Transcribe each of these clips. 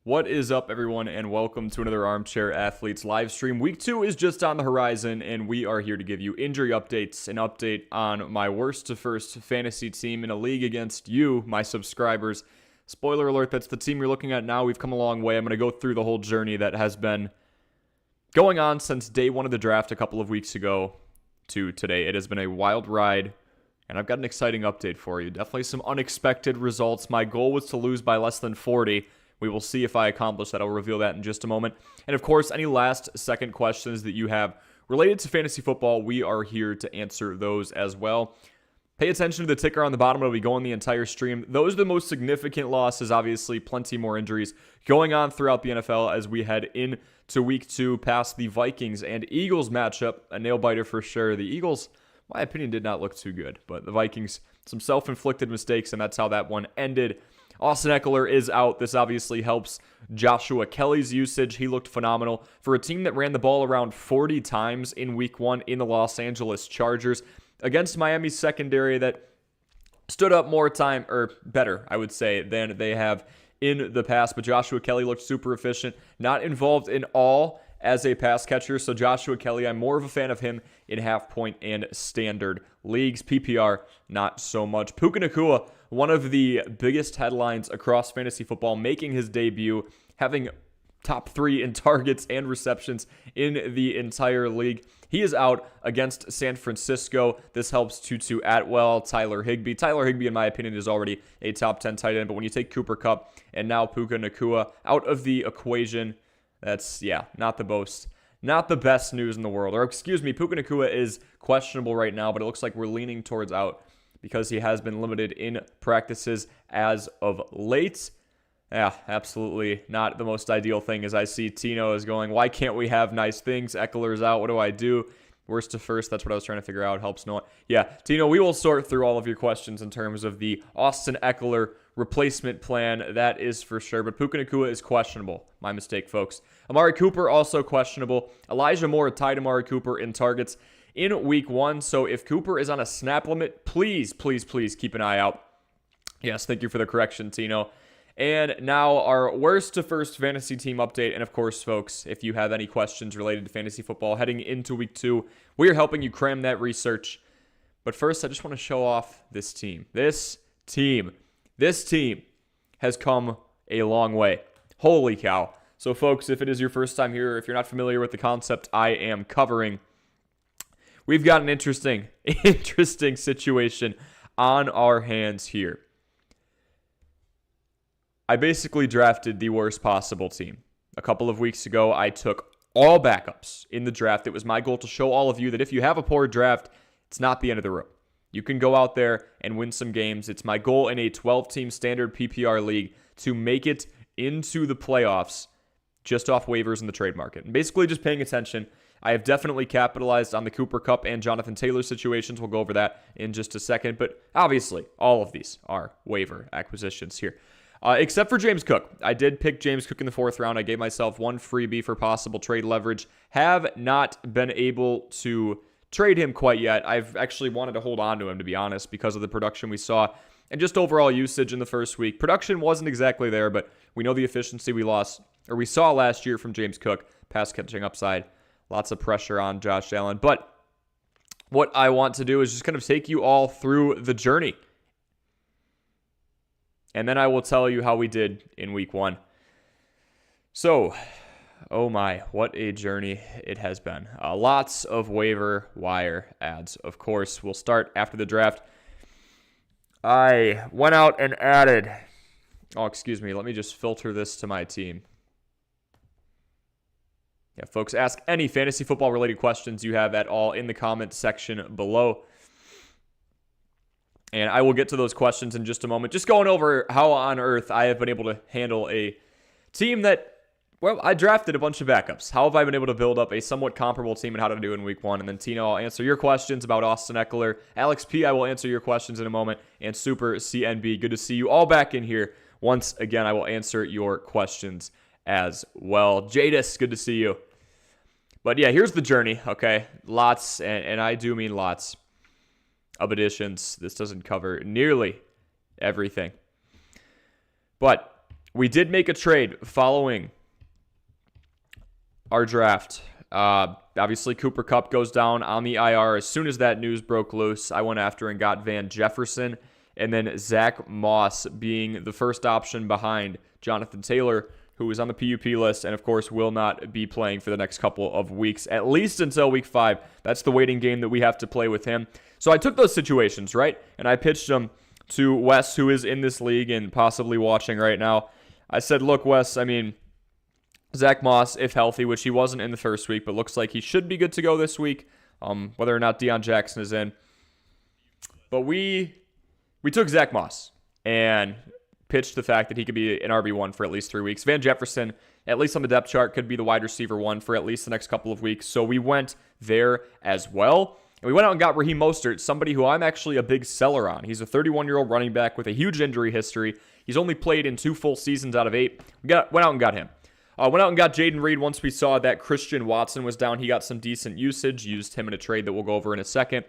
What is up, everyone, and welcome to another Armchair Athletes live stream. Week 2 is just on the horizon, and we are here to give you injury updates, an update on my worst to first fantasy team in a league against you, my subscribers. Spoiler alert, that's the team you're looking at now. We've come a long way. I'm going to go through the whole journey that has been going on since day one of the draft a couple of weeks ago to today. It has been a wild ride, and I've got an exciting update for you. Definitely some unexpected results. My goal was to lose by less than 40. We will see if I accomplish that. I'll reveal that in just a moment. And of course, any last-second questions that you have related to fantasy football, we are here to answer those as well. Pay attention to the ticker on the bottom. It'll be going the entire stream. Those are the most significant losses. Obviously, plenty more injuries going on throughout the NFL as we head into Week 2 past the Vikings and Eagles matchup. A nail-biter for sure. The Eagles, in my opinion, did not look too good. But the Vikings, some self-inflicted mistakes, and that's how that one ended. Austin Ekeler is out. This obviously helps Joshua Kelly's usage. He looked phenomenal. For a team that ran the ball around 40 times in Week 1 in the Los Angeles Chargers against Miami's secondary that stood up more time, or better, I would say, than they have in the past. But Joshua Kelly looked super efficient, not involved in all as a pass catcher. So Joshua Kelly, I'm more of a fan of him in half-point and standard leagues. PPR, not so much. Puka Nacua, one of the biggest headlines across fantasy football, making his debut, having top 3 in targets and receptions in the entire league. He is out against San Francisco. This helps Tutu Atwell, Tyler Higbee. Tyler Higbee, in my opinion, is already a top 10 tight end, but when you take Cooper Kupp and now Puka Nacua out of the equation, that's, not the best news in the world. Or, excuse me, Puka Nacua is questionable right now, but it looks like we're leaning towards out because he has been limited in practices as of late. Yeah, absolutely not the most ideal thing, as I see Tino is going, why can't we have nice things? Ekeler's out. What do I do? Worst to first, that's what I was trying to figure out. Helps no one. Yeah, Tino, we will sort through all of your questions in terms of the Austin Ekeler replacement plan. That is for sure. But Puka Nacua is questionable. My mistake, folks. Amari Cooper also questionable. Elijah Moore tied Amari Cooper in targets in Week 1. So if Cooper is on a snap limit, please keep an eye out. Yes, thank you for the correction, Tino. And now our worst to first fantasy team update. And of course, folks, if you have any questions related to fantasy football heading into Week 2, we are helping you cram that research. But first, I just want to show off this team. This team has come a long way. Holy cow. So folks, if it is your first time here, if you're not familiar with the concept I am covering, we've got an interesting situation on our hands here. I basically drafted the worst possible team. A couple of weeks ago, I took all backups in the draft. It was my goal to show all of you that if you have a poor draft, it's not the end of the road. You can go out there and win some games. It's my goal in a 12-team standard PPR league to make it into the playoffs just off waivers in the trade market. And basically just paying attention. I have definitely capitalized on the Cooper Kupp and Jonathan Taylor situations. We'll go over that in just a second. But obviously, all of these are waiver acquisitions here. Except for James Cook. I did pick James Cook in the 4th round. I gave myself one freebie for possible trade leverage. Have not been able to trade him quite yet. I've actually wanted to hold on to him, to be honest, because of the production we saw and just overall usage in the first week. Production wasn't exactly there, but we know the efficiency we saw last year from James Cook. Pass catching upside. Lots of pressure on Josh Allen. But what I want to do is just kind of take you all through the journey. And then I will tell you how we did in Week 1. So, oh my, what a journey it has been. Lots of waiver wire ads. Of course, we'll start after the draft. I went out and added... Oh, excuse me. Let me just filter this to my team. Yeah, folks, ask any fantasy football related questions you have at all in the comment section below. And I will get to those questions in just a moment. Just going over how on earth I have been able to handle a team that, well, I drafted a bunch of backups. How have I been able to build up a somewhat comparable team and how to do in Week 1? And then, Tino, I'll answer your questions about Austin Ekeler. Alex P., I will answer your questions in a moment. And Super CNB, good to see you all back in here. Once again, I will answer your questions as well. Jadis, good to see you. But yeah, here's the journey, okay? Lots, and I do mean lots, of additions. This doesn't cover nearly everything. But We did make a trade following our draft. Obviously, Cooper Kupp goes down on the IR. As soon as that news broke loose, I went after and got Van Jefferson, and then Zach Moss being the first option behind Jonathan Taylor, who is on the PUP list and, of course, will not be playing for the next couple of weeks, at least until week 5. That's the waiting game that we have to play with him. So I took those situations, right? And I pitched them to Wes, who is in this league and possibly watching right now. I said, look, Wes, I mean, Zach Moss, if healthy, which he wasn't in the first week, but looks like he should be good to go this week, whether or not Deion Jackson is in. But we took Zach Moss and pitched the fact that he could be an RB1 for at least 3 weeks. Van Jefferson, at least on the depth chart, could be the wide receiver 1 for at least the next couple of weeks. So we went there as well. And we went out and got Raheem Mostert, somebody who I'm actually a big seller on. He's a 31-year-old running back with a huge injury history. He's only played in 2 full seasons out of 8. Went out and got him. Went out and got Jayden Reed once we saw that Christian Watson was down. He got some decent usage. Used him in a trade that we'll go over in a second.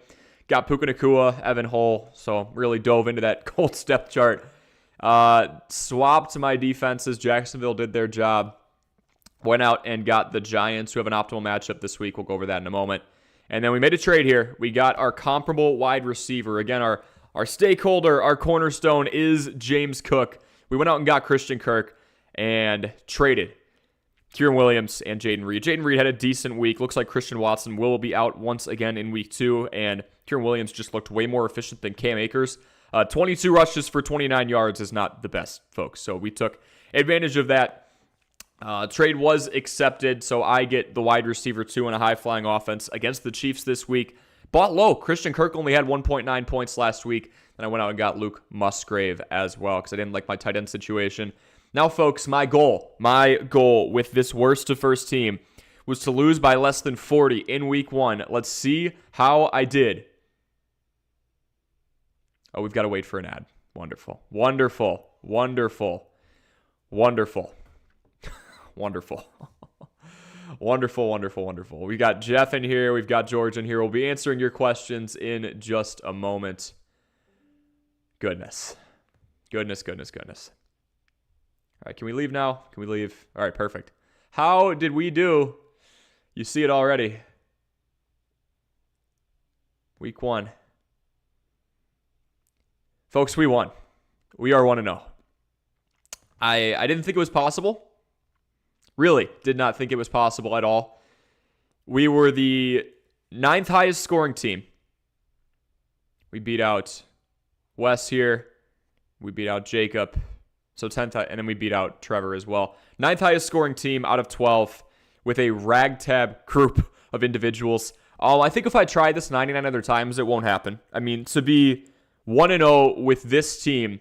Got Puka Nacua, Evan Hull. So really dove into that Colts depth chart. Swapped my defenses. Jacksonville did their job. Went out and got the Giants, who have an optimal matchup this week. We'll go over that in a moment. And then we made a trade here. We got our comparable wide receiver. Again, our stakeholder, our cornerstone is James Cook. We went out and got Christian Kirk and traded Kieran Williams and Jayden Reed. Jayden Reed had a decent week. Looks like Christian Watson will be out once again in week 2. And Kieran Williams just looked way more efficient than Cam Akers. 22 rushes for 29 yards is not the best, folks. So we took advantage of that. Trade was accepted, so I get the wide receiver 2 in a high-flying offense against the Chiefs this week. Bought low. Christian Kirk only had 1.9 points last week. Then I went out and got Luke Musgrave as well because I didn't like my tight end situation. Now, folks, my goal with this worst to first team was to lose by less than 40 in week 1. Let's see how I did. Oh, we've got to wait for an ad. Wonderful. Wonderful. Wonderful. Wonderful. Wonderful. Wonderful, wonderful, wonderful. We got Jeff in here. We've got George in here. We'll be answering your questions in just a moment. Goodness. Goodness, goodness, goodness. All right, can we leave now? Can we leave? All right, perfect. How did we do? You see it already. Week 1. Folks, we won. We are 1-0. I didn't think it was possible. Really did not think it was possible at all. We were the 9th highest scoring team. We beat out Wes here. We beat out Jacob. So 10th, and then we beat out Trevor as well. 9th highest scoring team out of 12 with a ragtag group of individuals. I think if I try this 99 other times, it won't happen. I mean, to be 1-0 with this team,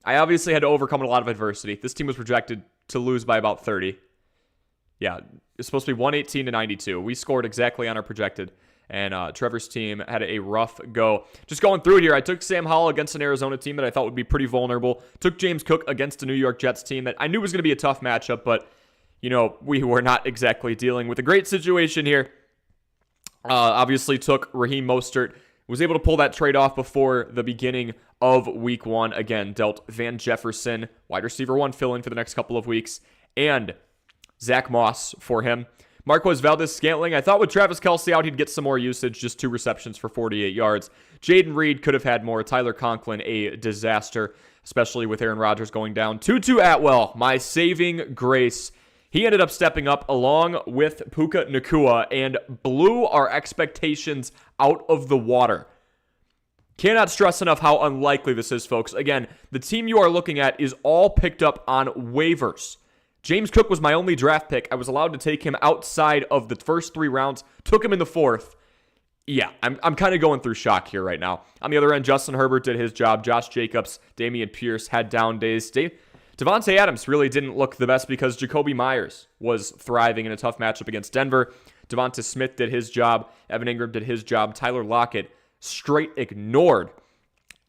I obviously had to overcome a lot of adversity. This team was projected to lose by about 30. Yeah, it's supposed to be 118-92. We scored exactly on our projected, and Trevor's team had a rough go. Just going through it here, I took Sam Howell against an Arizona team that I thought would be pretty vulnerable. Took James Cook against a New York Jets team that I knew was going to be a tough matchup, but, you know, we were not exactly dealing with a great situation here. Obviously took Raheem Mostert. Was able to pull that trade off before the beginning of week 1. Again, dealt Van Jefferson, wide receiver 1, fill in for the next couple of weeks, and Zach Moss for him. Marquez Valdes-Scantling, I thought with Travis Kelce out, he'd get some more usage, just 2 receptions for 48 yards. Jayden Reed could have had more. Tyler Conklin, a disaster, especially with Aaron Rodgers going down. Tutu Atwell, my saving grace. He ended up stepping up along with Puka Nacua and blew our expectations out of the water. Cannot stress enough how unlikely this is, folks. Again, the team you are looking at is all picked up on waivers. James Cook was my only draft pick. I was allowed to take him outside of the first 3 rounds. Took him in the 4th. Yeah, I'm kind of going through shock here right now. On the other end, Justin Herbert did his job. Josh Jacobs, Dameon Pierce had down days. Devontae Adams really didn't look the best because Jacoby Myers was thriving in a tough matchup against Denver. Devonta Smith did his job. Evan Ingram did his job. Tyler Lockett straight ignored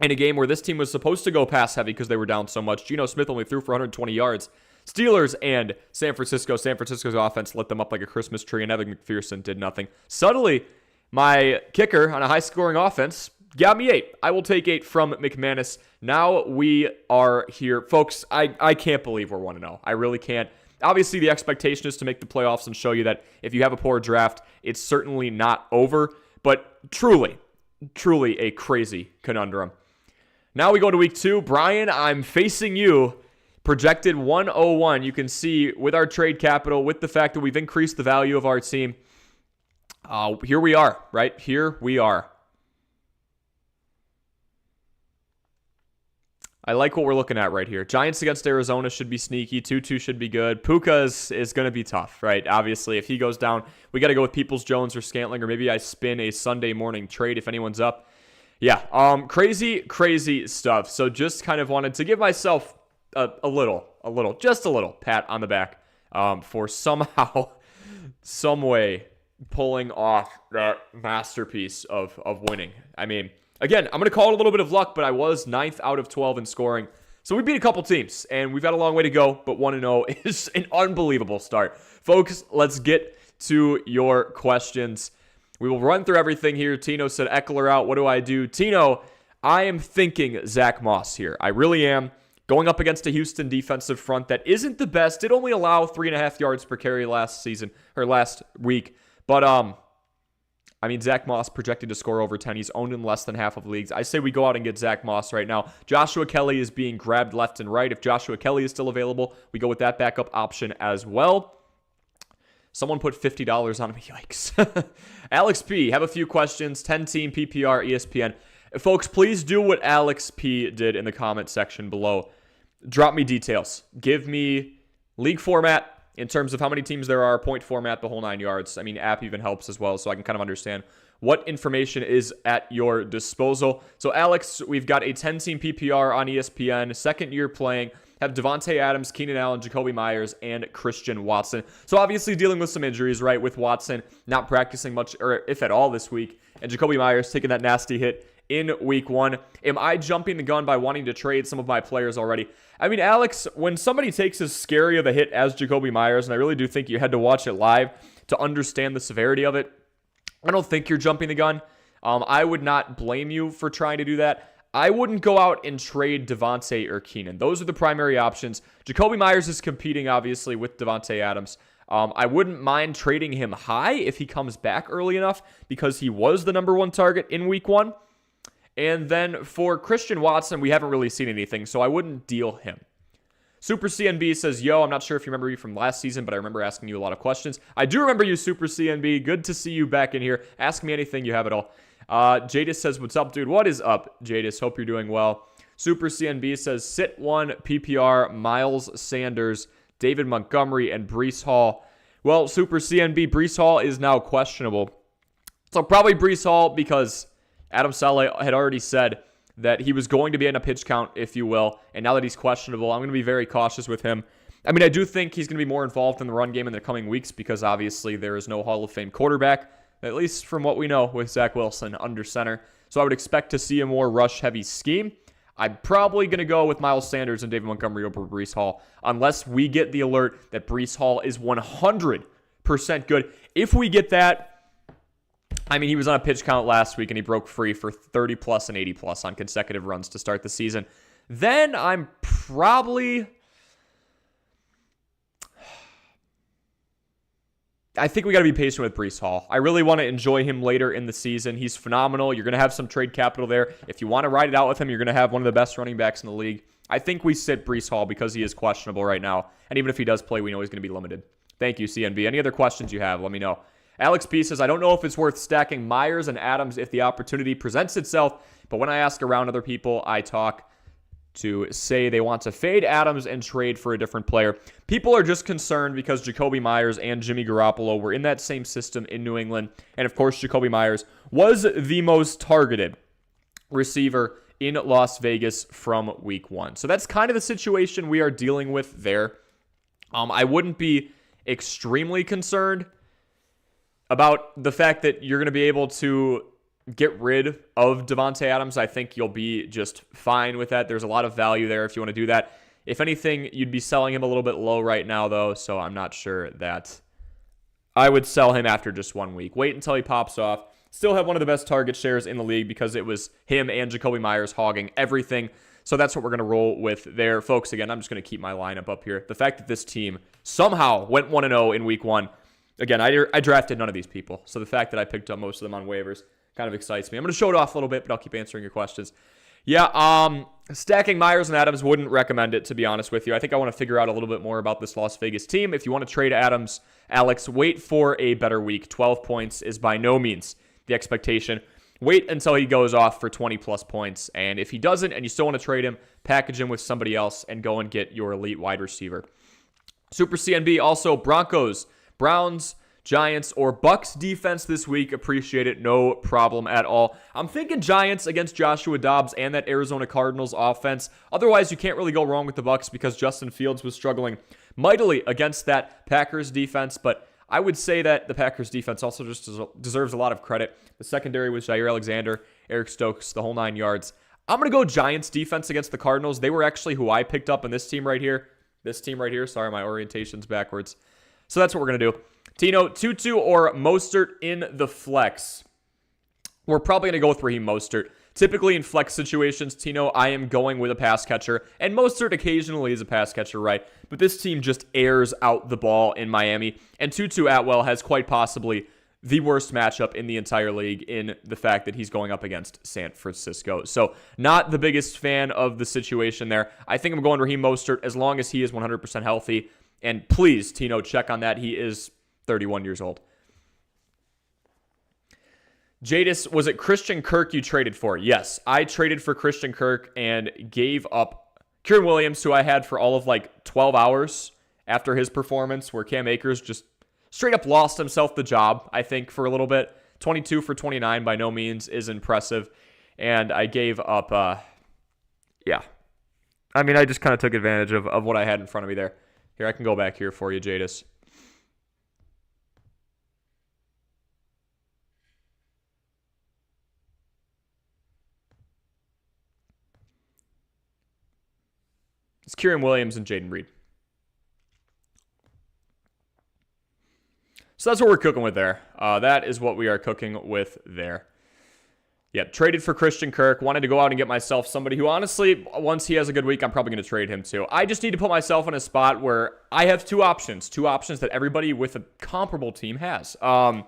in a game where this team was supposed to go pass heavy because they were down so much. Geno Smith only threw for 120 yards. Steelers and San Francisco. San Francisco's offense lit them up like a Christmas tree, and Evan McPherson did nothing. Suddenly, my kicker on a high-scoring offense got me 8. I will take 8 from McManus. Now we are here. Folks, I can't believe we're 1-0. I really can't. Obviously, the expectation is to make the playoffs and show you that if you have a poor draft, it's certainly not over. But truly a crazy conundrum. Now we go to week 2. Brian, I'm facing you. Projected 101. You can see with our trade capital, with the fact that we've increased the value of our team, here we are, right? Here we are. I like what we're looking at right here. Giants against Arizona should be sneaky. 2-2 should be good. Puka is going to be tough, right? Obviously, if he goes down, we got to go with Peoples-Jones or Scantling, or maybe I spin a Sunday morning trade if anyone's up. Yeah, crazy stuff. So just kind of wanted to give myself a little pat on the back for somehow, some way pulling off that masterpiece of winning. I mean, again, I'm going to call it a little bit of luck, but I was 9th out of 12 in scoring. So we beat a couple teams, and we've got a long way to go, but 1-0 is an unbelievable start. Folks, let's get to your questions. We will run through everything here. Tino said, Eckler out. What do I do? Tino, I am thinking Zach Moss here. I really am. Going up against a Houston defensive front that isn't the best. Did only allow 3.5 yards per carry last week. But, I mean, Zach Moss projected to score over 10. He's owned in less than half of leagues. I say we go out and get Zach Moss right now. Joshua Kelly is being grabbed left and right. If Joshua Kelly is still available, we go with that backup option as well. Someone put $50 on me. Yikes. Alex P., have a few questions. 10-team PPR ESPN. Folks, please do what Alex P. did in the comment section below. Drop me details. Give me league format, in terms of how many teams there are, point format, the whole 9 yards. I mean, app even helps as well, so I can kind of understand what information is at your disposal. So, Alex, we've got a 10-team PPR on ESPN, second year playing, have Devontae Adams, Keenan Allen, Jacoby Myers, and Christian Watson. So, obviously dealing with some injuries, right, with Watson not practicing much, or if at all this week, and Jacoby Myers taking that nasty hit in week 1. Am I jumping the gun by wanting to trade some of my players already? I mean, Alex, when somebody takes as scary of a hit as Jacoby Myers, and I really do think you had to watch it live to understand the severity of it, I don't think you're jumping the gun. I would not blame you for trying to do that. I wouldn't go out and trade Devontae or Keenan. Those are the primary options. Jacoby Myers is competing, obviously, with Devontae Adams. I wouldn't mind trading him high if he comes back early enough because he was the number 1 target in week 1. And then for Christian Watson, we haven't really seen anything, so I wouldn't deal him. Super CNB says, yo, I'm not sure if you remember me from last season, but I remember asking you a lot of questions. I do remember you, Super CNB. Good to see you back in here. Ask me anything, you have it all. Jadis says, what's up, dude? What is up, Jadis? Hope you're doing well. Super CNB says, sit 1 PPR, Miles Sanders, David Montgomery, and Breece Hall. Well, Super CNB, Breece Hall is now questionable. So probably Breece Hall because Adam Saleh had already said that he was going to be in a pitch count, if you will, and now that he's questionable, I'm going to be very cautious with him. I mean, I do think he's going to be more involved in the run game in the coming weeks because obviously there is no Hall of Fame quarterback, at least from what we know with Zach Wilson under center. So I would expect to see a more rush-heavy scheme. I'm probably going to go with Miles Sanders and David Montgomery over Breece Hall unless we get the alert that Breece Hall is 100% good. If we get that, I mean, he was on a pitch count last week, and he broke free for 30-plus and 80-plus on consecutive runs to start the season. Then I'm probably... I think we got to be patient with Breece Hall. I really want to enjoy him later in the season. He's phenomenal. You're going to have some trade capital there. If you want to ride it out with him, you're going to have one of the best running backs in the league. I think we sit Breece Hall because he is questionable right now. And even if he does play, we know he's going to be limited. Thank you, CNB. Any other questions you have, let me know. Alex P. says, I don't know if it's worth stacking Myers and Adams if the opportunity presents itself, but when I ask around other people, I talk to say they want to fade Adams and trade for a different player. People are just concerned because Jacoby Myers and Jimmy Garoppolo were in that same system in New England, and of course, Jacoby Myers was the most targeted receiver in Las Vegas from week 1. So that's kind of the situation we are dealing with there. I wouldn't be extremely concerned about the fact that you're going to be able to get rid of Devontae Adams. I think you'll be just fine with that. There's a lot of value there if you want to do that. If anything, you'd be selling him a little bit low right now, though, so I'm not sure that I would sell him after just 1 week. Wait until he pops off. still have one of the best target shares in the league because it was him and Jakobi Meyers hogging everything. So that's what we're going to roll with there. Folks, again, I'm just going to keep my lineup up here. The fact that this team somehow went 1-0 in week 1. Again, I drafted none of these people. So the fact that I picked up most of them on waivers kind of excites me. I'm going to show it off a little bit, but I'll keep answering your questions. Yeah, stacking Myers and Adams, wouldn't recommend it, to be honest with you. I think I want to figure out a little bit more about this Las Vegas team. If you want to trade Adams, Alex, wait for a better week. 12 points is by no means the expectation. Wait until he goes off for 20-plus points. And if he doesn't and you still want to trade him, package him with somebody else and go and get your elite wide receiver. Super CNB, also Broncos, Browns, Giants, or Bucks defense this week. Appreciate it. No problem at all. I'm thinking Giants against Joshua Dobbs and that Arizona Cardinals offense. Otherwise, you can't really go wrong with the Bucks because Justin Fields was struggling mightily against that Packers defense. But I would say that the Packers defense also just deserves a lot of credit. The secondary was Jair Alexander, Eric Stokes, the whole 9 yards. I'm going to go Giants defense against the Cardinals. They were actually who I picked up in this team right here. Sorry, my orientation's backwards. So that's what we're going to do. Tino, Tutu or Mostert in the flex? We're probably going to go with Raheem Mostert. Typically in flex situations, Tino, I am going with a pass catcher. And Mostert occasionally is a pass catcher, right? But this team just airs out the ball in Miami. And Tutu Atwell has quite possibly the worst matchup in the entire league in the fact that he's going up against San Francisco. So not the biggest fan of the situation there. I think I'm going Raheem Mostert as long as he is 100% healthy. And please, Tino, check on that. He is 31 years old. Jadis, was it Christian Kirk you traded for? Yes, I traded for Christian Kirk and gave up Kieran Williams, who I had for all of like 12 hours after his performance, where Cam Akers just straight up lost himself the job, I think, for a little bit. 22 for 29 by no means is impressive. And I gave up, I just kind of took advantage of what I had in front of me there. Here, I can go back here for you, Jadis. It's Kieran Williams and Jaden Reed. So that's what we're cooking with there. That is what we are cooking with there. Yep, traded for Christian Kirk. Wanted to go out and get myself somebody who, honestly, once he has a good week, I'm probably going to trade him too. I just need to put myself in a spot where I have two options that everybody with a comparable team has. I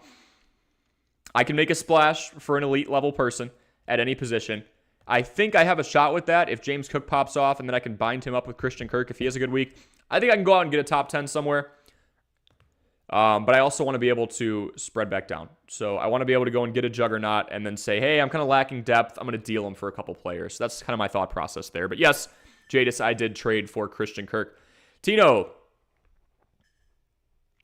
can make a splash for an elite level person at any position. I think I have a shot with that if James Cook pops off, and then I can bind him up with Christian Kirk if he has a good week. I think I can go out and get a top 10 somewhere. But I also want to be able to spread back down. So I want to be able to go and get a juggernaut and then say, hey, I'm kind of lacking depth. I'm going to deal him for a couple players. That's kind of my thought process there. But yes, Jadis, I did trade for Christian Kirk. Tino.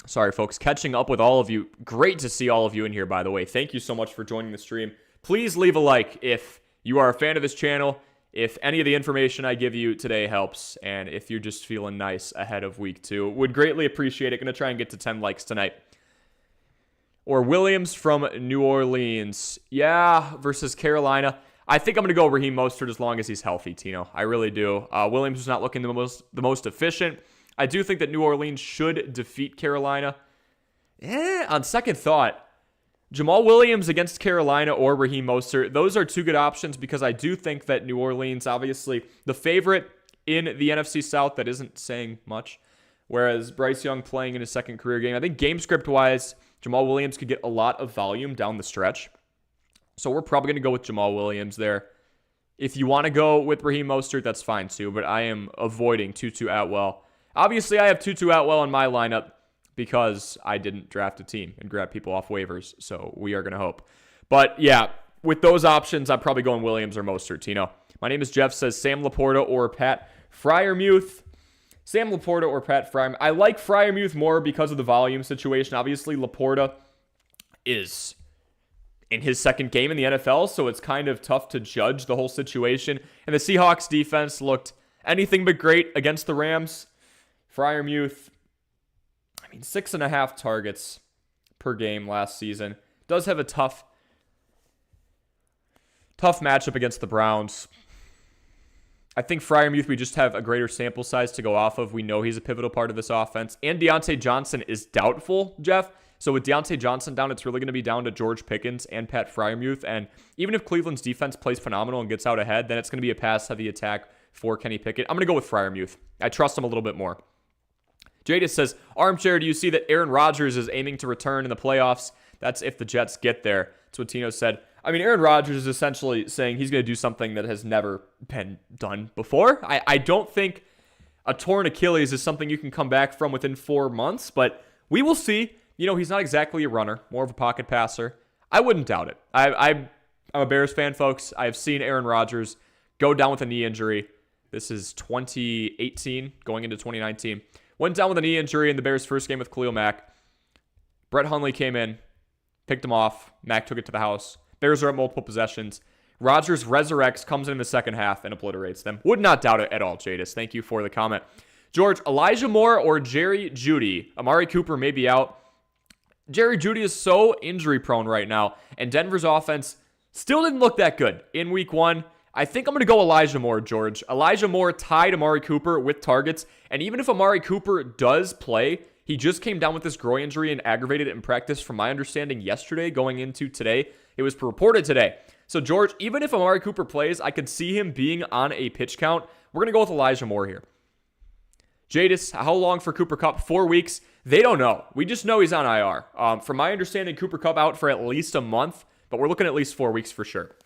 Sorry, folks. Catching up with all of you. Great to see all of you in here, by the way. Thank you so much for joining the stream. Please leave a like if you are a fan of this channel, if any of the information I give you today helps, and if you're just feeling nice ahead of week 2. Would greatly appreciate it. Going to try and get to 10 likes tonight. Or Williams from New Orleans. Yeah, versus Carolina. I think I'm going to go Raheem Mostert as long as he's healthy, Tino. I really do. Williams was not looking the most efficient. I do think that New Orleans should defeat Carolina. On second thought, Jamal Williams against Carolina or Raheem Mostert, those are two good options because I do think that New Orleans, obviously, the favorite in the NFC South, that isn't saying much, whereas Bryce Young playing in his second career game. I think game script-wise, Jamal Williams could get a lot of volume down the stretch. So we're probably going to go with Jamal Williams there. If you want to go with Raheem Mostert, that's fine too, but I am avoiding Tutu Atwell. Obviously, I have Tutu Atwell in my lineup because I didn't draft a team and grab people off waivers, so we are going to hope. But yeah, with those options, I'm probably going Williams or Mostert, Tino. My name is Jeff, says Sam Laporta or Pat Freiermuth. Sam Laporta or Pat Freiermuth. I like Freiermuth more because of the volume situation. Obviously, Laporta is in his second game in the NFL, so it's kind of tough to judge the whole situation. And the Seahawks defense looked anything but great against the Rams. Freiermuth, 6.5 targets per game last season. Does have a tough matchup against the Browns. I think Freiermuth, we just have a greater sample size to go off of. We know he's a pivotal part of this offense. And Deontay Johnson is doubtful, Jeff. So with Deontay Johnson down, it's really going to be down to George Pickens and Pat Freiermuth. And even if Cleveland's defense plays phenomenal and gets out ahead, then it's going to be a pass-heavy attack for Kenny Pickett. I'm going to go with Freiermuth. I trust him a little bit more. Jadis says, Armchair, do you see that Aaron Rodgers is aiming to return in the playoffs? That's if the Jets get there. That's what Tino said. I mean, Aaron Rodgers is essentially saying he's going to do something that has never been done before. I don't think a torn Achilles is something you can come back from within 4 months, but we will see. You know, he's not exactly a runner, more of a pocket passer. I wouldn't doubt it. I'm a Bears fan, folks. I have seen Aaron Rodgers go down with a knee injury. This is 2018 going into 2019. Went down with a knee injury in the Bears' first game with Khalil Mack. Brett Hundley came in, picked him off. Mack took it to the house. Bears are at multiple possessions. Rodgers resurrects, comes in the second half, and obliterates them. Would not doubt it at all, Jadis. Thank you for the comment. George, Elijah Moore or Jerry Jeudy? Amari Cooper may be out. Jerry Jeudy is so injury-prone right now, and Denver's offense still didn't look that good in week 1. I think I'm going to go Elijah Moore, George. Elijah Moore tied Amari Cooper with targets, and even if Amari Cooper does play, he just came down with this groin injury and aggravated it in practice, from my understanding yesterday going into today. It was reported today. So, George, even if Amari Cooper plays, I could see him being on a pitch count. We're going to go with Elijah Moore here. Jadis, how long for Cooper Kupp? 4 weeks? They don't know. We just know he's on IR. From my understanding, Cooper Kupp out for at least a month, but we're looking at least 4 weeks for sure.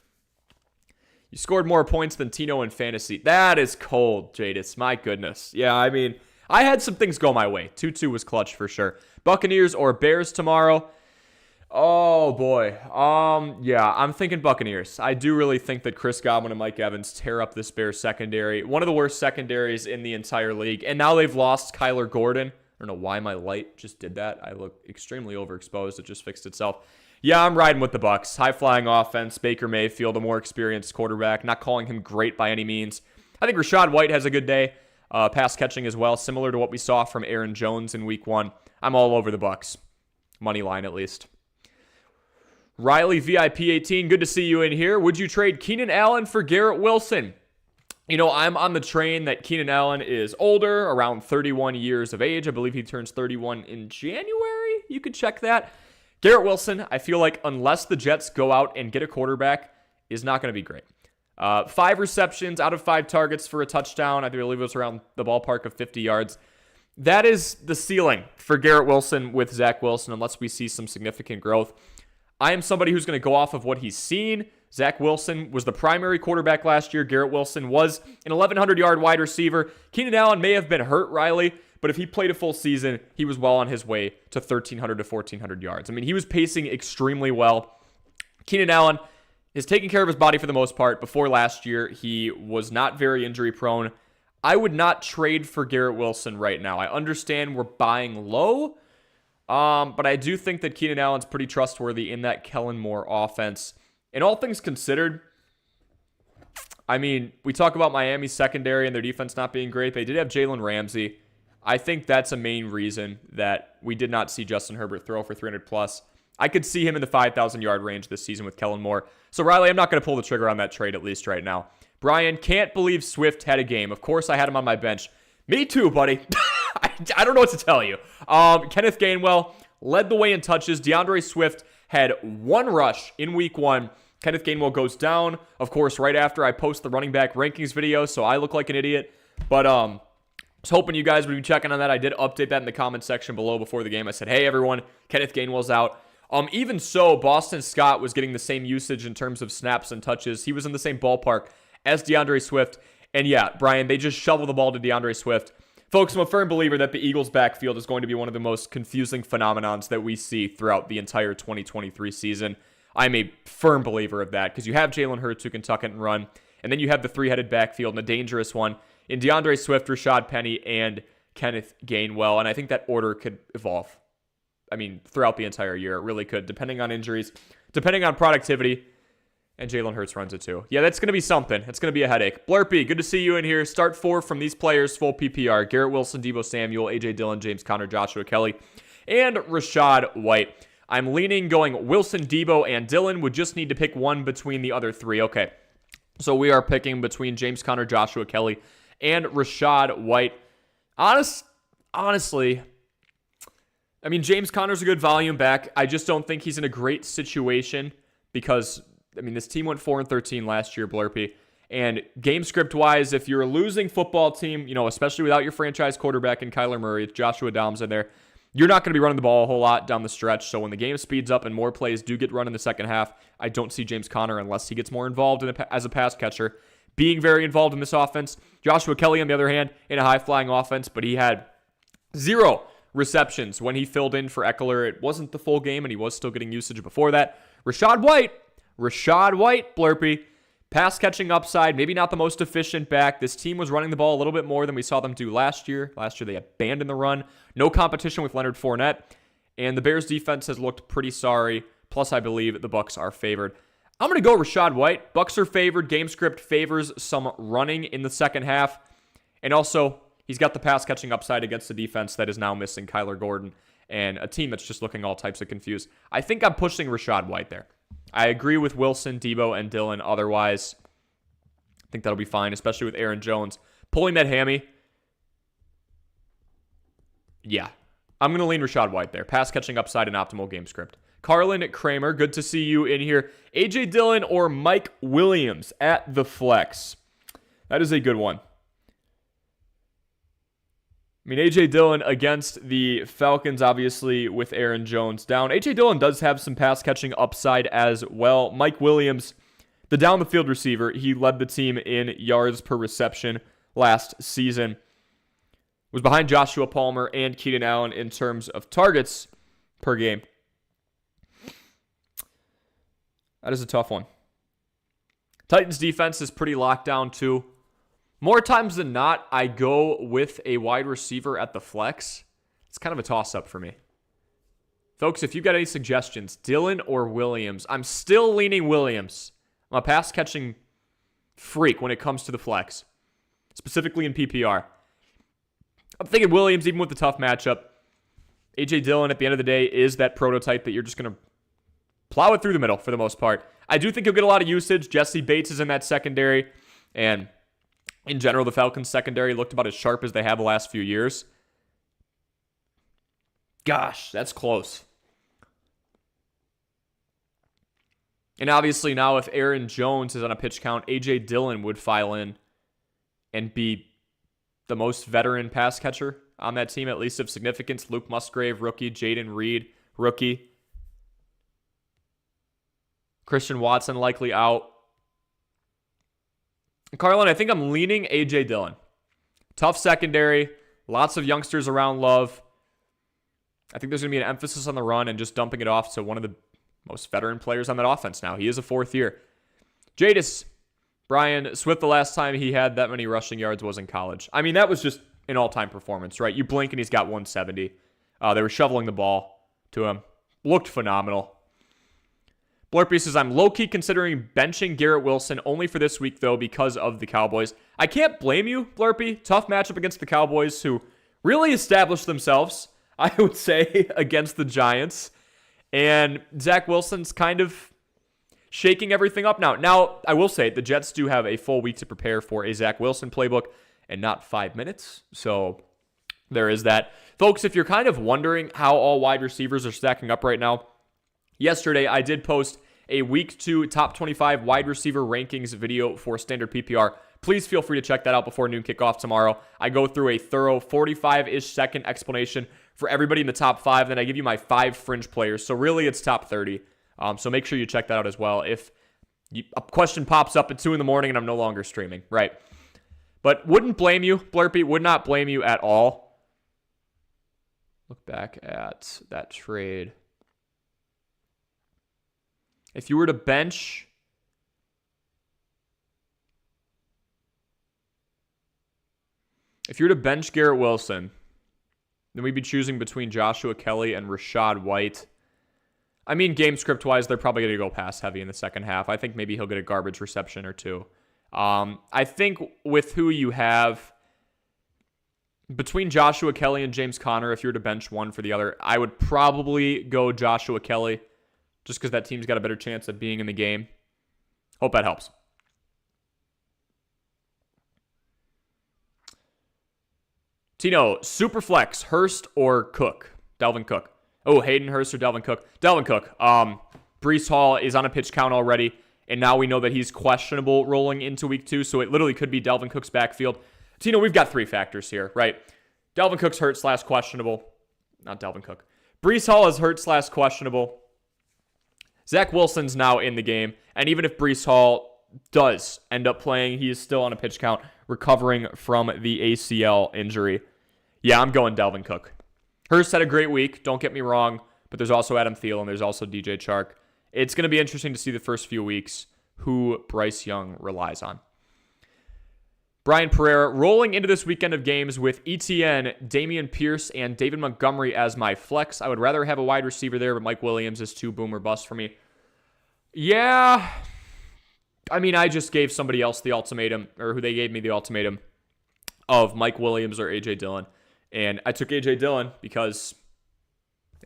You scored more points than Tino in fantasy. That is cold, Jadis. My goodness. Yeah, I mean, I had some things go my way. 2-2 was clutch for sure. Buccaneers or Bears tomorrow? Oh, boy. Yeah, I'm thinking Buccaneers. I do really think that Chris Godwin and Mike Evans tear up this Bears secondary. One of the worst secondaries in the entire league. And now they've lost Kyler Gordon. I don't know why my light just did that. I look extremely overexposed. It just fixed itself. Yeah, I'm riding with the Bucs. High-flying offense. Baker Mayfield, a more experienced quarterback. Not calling him great by any means. I think Rachaad White has a good day. Pass catching as well, similar to what we saw from Aaron Jones in week 1. I'm all over the Bucs. Money line, at least. Riley VIP 18, good to see you in here. Would you trade Keenan Allen for Garrett Wilson? You know, I'm on the train that Keenan Allen is older, around 31 years of age. I believe he turns 31 in January. You could check that. Garrett Wilson, I feel like unless the Jets go out and get a quarterback, is not going to be great. 5 receptions out of 5 targets for a touchdown. I believe it was around the ballpark of 50 yards. That is the ceiling for Garrett Wilson with Zach Wilson, unless we see some significant growth. I am somebody who's going to go off of what he's seen. Zach Wilson was the primary quarterback last year. Garrett Wilson was an 1,100-yard wide receiver. Keenan Allen may have been hurt, Riley, but if he played a full season, he was well on his way to 1,300 to 1,400 yards. I mean, he was pacing extremely well. Keenan Allen is taking care of his body for the most part. Before last year, he was not very injury-prone. I would not trade for Garrett Wilson right now. I understand we're buying low, but I do think that Keenan Allen's pretty trustworthy in that Kellen Moore offense. And all things considered, I mean, we talk about Miami's secondary and their defense not being great. They did have Jalen Ramsey. I think that's a main reason that we did not see Justin Herbert throw for 300 plus. I could see him in the 5,000-yard range this season with Kellen Moore. So, Riley, I'm not going to pull the trigger on that trade, at least right now. Brian, can't believe Swift had a game. Of course, I had him on my bench. Me too, buddy. I don't know what to tell you. Kenneth Gainwell led the way in touches. DeAndre Swift had 1 rush in week 1. Kenneth Gainwell goes down, of course, right after I post the running back rankings video, so I look like an idiot. But I was hoping you guys would be checking on that. I did update that in the comment section below before the game. I said, hey, everyone, Kenneth Gainwell's out. Even so, Boston Scott was getting the same usage in terms of snaps and touches. He was in the same ballpark as DeAndre Swift. And yeah, Brian, they just shovel the ball to DeAndre Swift. Folks, I'm a firm believer that the Eagles' backfield is going to be one of the most confusing phenomenons that we see throughout the entire 2023 season. I'm a firm believer of that because you have Jalen Hurts who can tuck it and run, and then you have the 3-headed backfield and a dangerous one in DeAndre Swift, Rashad Penny, and Kenneth Gainwell. And I think that order could evolve. I mean, throughout the entire year, it really could, depending on injuries, depending on productivity. And Jalen Hurts runs it too. Yeah, that's going to be something. It's going to be a headache. Blurpy, good to see you in here. Start 4 from these players, full PPR. Garrett Wilson, Deebo Samuel, A.J. Dillon, James Conner, Joshua Kelly, and Rachaad White. I'm leaning going Wilson, Deebo, and Dillon. Would just need to pick one between the other 3. Okay, so we are picking between James Conner, Joshua Kelly, and Rachaad White. Honestly, I mean, James Conner's a good volume back. I just don't think he's in a great situation because, I mean, this team went 4-13 last year, Blurpy. And game script wise, if you're a losing football team, especially without your franchise quarterback in Kyler Murray, Joshua Dobbs in there, you're not going to be running the ball a whole lot down the stretch. So when the game speeds up and more plays do get run in the second half, I don't see James Conner, unless he gets more involved as a pass catcher, being very involved in this offense. Joshua Kelly, on the other hand, in a high-flying offense, but he had 0 receptions when he filled in for Eckler. It wasn't the full game, and he was still getting usage before that. Rachaad White, Blurpy, pass catching upside, maybe not the most efficient back. This team was running the ball a little bit more than we saw them do last year. Last year they abandoned the run. No competition with Leonard Fournette, and the Bears defense has looked pretty sorry. Plus, I believe the Bucs are favored. I'm going to go Rachaad White. Bucs are favored. Game script favors some running in the second half, and also he's got the pass catching upside against the defense that is now missing Kyler Gordon and a team that's just looking all types of confused. I think I'm pushing Rachaad White there. I agree with Wilson, Debo, and Dillon. Otherwise, I think that'll be fine, especially with Aaron Jones pulling that hammy. Yeah, I'm going to lean Rachaad White there. Pass catching upside and optimal game script. Carlin Kramer, good to see you in here. A.J. Dillon or Mike Williams at the flex. That is a good one. I mean, A.J. Dillon against the Falcons, obviously, with Aaron Jones down. A.J. Dillon does have some pass-catching upside as well. Mike Williams, the down-the-field receiver, he led the team in yards per reception last season. Was behind Joshua Palmer and Keenan Allen in terms of targets per game. That is a tough one. Titans defense is pretty locked down, too. More times than not, I go with a wide receiver at the flex. It's kind of a toss-up for me. Folks, if you've got any suggestions, Dillon or Williams, I'm still leaning Williams. I'm a pass-catching freak when it comes to the flex, specifically in PPR. I'm thinking Williams, even with the tough matchup. A.J. Dillon, at the end of the day, is that prototype that you're just going to plow it through the middle for the most part. I do think he'll get a lot of usage. Jesse Bates is in that secondary, and in general, the Falcons secondary looked about as sharp as they have the last few years. Gosh, that's close. And obviously now if Aaron Jones is on a pitch count, A.J. Dillon would file in and be the most veteran pass catcher on that team, at least of significance. Luke Musgrave, rookie. Jaden Reed, rookie. Christian Watson likely out. Carlin, I think I'm leaning A.J. Dillon. Tough secondary. Lots of youngsters around Love. I think there's going to be an emphasis on the run and just dumping it off to one of the most veteran players on that offense now. He is a fourth year. Jadis, Brian Swift, the last time he had that many rushing yards was in college. I mean, that was just an all-time performance, right? You blink and he's got 170. They were shoveling the ball to him. Looked phenomenal. Blurpy says, I'm low-key considering benching Garrett Wilson only for this week, though, because of the Cowboys. I can't blame you, Blurpy. Tough matchup against the Cowboys, who really established themselves, I would say, against the Giants. And Zach Wilson's kind of shaking everything up now. Now, I will say, the Jets do have a full week to prepare for a Zach Wilson playbook and not 5 minutes. So there is that. Folks, if you're kind of wondering how all wide receivers are stacking up right now, yesterday, I did post a Week 2 Top 25 Wide Receiver Rankings video for Standard PPR. Please feel free to check that out before noon kickoff tomorrow. I go through a thorough 45-ish second explanation for everybody in the top 5. Then I give you my 5 fringe players. So really, it's top 30. So make sure you check that out as well. If a question pops up at 2 in the morning and I'm no longer streaming, right? But wouldn't blame you, Blurpy. Would not blame you at all. Look back at that trade. If you were to bench Garrett Wilson, then we'd be choosing between Joshua Kelly and Rachaad White. I mean, game script-wise, they're probably going to go pass heavy in the second half. I think maybe he'll get a garbage reception or 2. I think with who you have, between Joshua Kelly and James Conner, if you were to bench one for the other, I would probably go Joshua Kelly, just because that team's got a better chance of being in the game. Hope that helps. Tino, Superflex, Hurst or Cook? Dalvin Cook. Oh, Hayden Hurst or Dalvin Cook? Dalvin Cook. Breece Hall is on a pitch count already, and now we know that he's questionable rolling into week 2, so it literally could be Dalvin Cook's backfield. So, we've got 3 factors here, right? Dalvin Cook's hurt / questionable. Not Dalvin Cook. Breece Hall is hurt / questionable. Zach Wilson's now in the game, and even if Breece Hall does end up playing, he is still on a pitch count, recovering from the ACL injury. Yeah, I'm going Dalvin Cook. Hurst had a great week, don't get me wrong, but there's also Adam Thielen, there's also DJ Chark. It's going to be interesting to see the first few weeks who Bryce Young relies on. Brian Pereira, rolling into this weekend of games with ETN, Damian Pierce, and David Montgomery as my flex. I would rather have a wide receiver there, but Mike Williams is too boom or bust for me. Yeah, I just gave somebody else the ultimatum, or who they gave me the ultimatum of Mike Williams or A.J. Dillon. And I took A.J. Dillon because,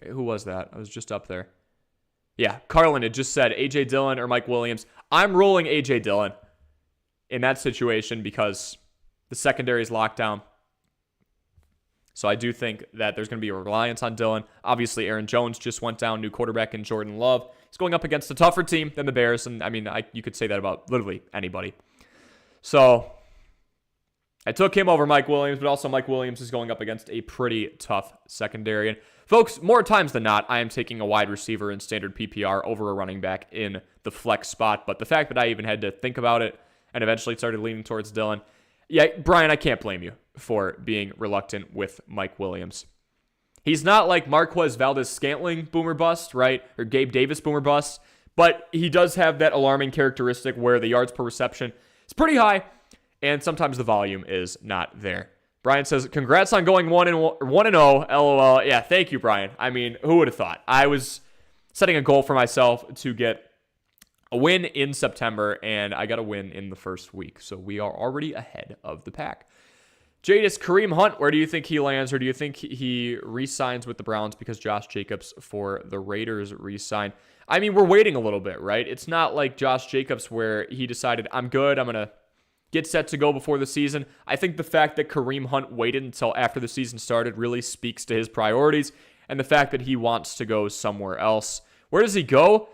who was that? I was just up there. Yeah, Carlin had just said A.J. Dillon or Mike Williams. I'm rolling A.J. Dillon in that situation because the secondary is locked down. So I do think that there's going to be a reliance on Dillon. Obviously, Aaron Jones just went down, new quarterback in Jordan Love. He's going up against a tougher team than the Bears, and you could say that about literally anybody. So I took him over Mike Williams, but also Mike Williams is going up against a pretty tough secondary. And folks, more times than not, I am taking a wide receiver in standard PPR over a running back in the flex spot. But the fact that I even had to think about it and eventually started leaning towards Dillon, yeah, Brian, I can't blame you for being reluctant with Mike Williams. He's not like Marquez Valdes-Scantling boomer bust, right? Or Gabe Davis boomer bust. But he does have that alarming characteristic where the yards per reception is pretty high, and sometimes the volume is not there. Brian says, congrats on going 1-0, LOL. Yeah, thank you, Brian. Who would have thought? I was setting a goal for myself to get a win in September, and I got a win in the first week. So we are already ahead of the pack. Jadis, Kareem Hunt, where do you think he lands, or do you think he re-signs with the Browns because Josh Jacobs for the Raiders re-sign? We're waiting a little bit, right? It's not like Josh Jacobs where he decided, I'm good, I'm going to get set to go before the season. I think the fact that Kareem Hunt waited until after the season started really speaks to his priorities and the fact that he wants to go somewhere else. Where does he go?